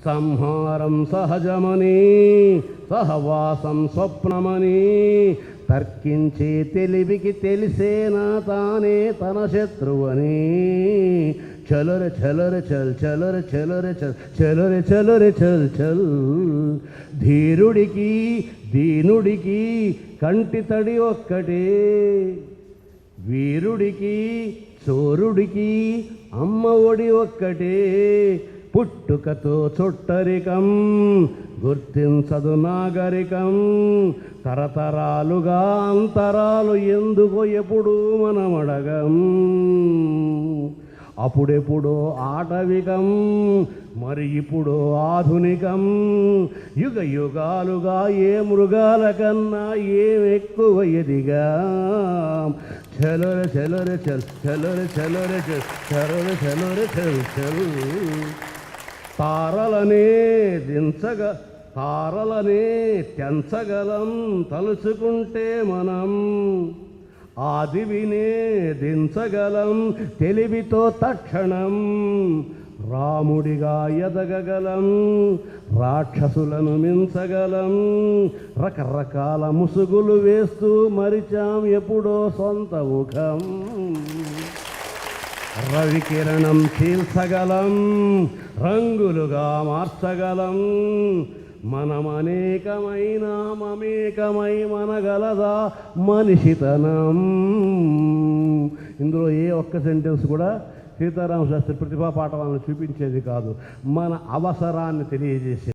సంహారం సహజమని సహవాసం స్వప్నమని తర్కించే తెలివికి తెలిసేనా తానే తన శత్రువని చలరే చలరే చల్ చలరే చలరే చల్ చలరే చలరే చల్ చల్ ధీరుడికి దీనుడికి కంటి తడి ఒక్కటే వీరుడికి చోరుడికి అమ్మ ఒడి ఒక్కటే పుట్టుకతో చుట్టరికం గుర్తించదు నాగరికం తరతరాలుగా అంతరాలు ఎందుకు ఎప్పుడు మనమడగం అప్పుడెప్పుడో ఆటవికం మరి ఇప్పుడు ఆధునికం యుగ యుగాలుగా ఏ మృగాల కన్నా ఏం ఎక్కువ ఎదిగా చలరే చలరే చల్ చలరే చలరే చల్ చలరే చలరే చల్ చల్ తారలనే తెంచగలం తలుచుకుంటే మనం ఆదివినే దించగలం తెలివితో తక్షణం రాముడిగా ఎదగగలం రాక్షసులను మించగలం రకరకాల ముసుగులు వేస్తూ మరిచాం ఎప్పుడో సొంత ముఖం రవికిరణం చీల్చగలం రంగులుగా మార్చగలం మనమనేకమైన మమేకమై మనగలదా మనిషితనం. ఇందులో ఏ ఒక్క సెంటెన్స్ కూడా సీతారామ శాస్త్రి ప్రతిభా పాఠవాలను చూపించేది కాదు, మన అవసరాన్ని తెలియజేసేది.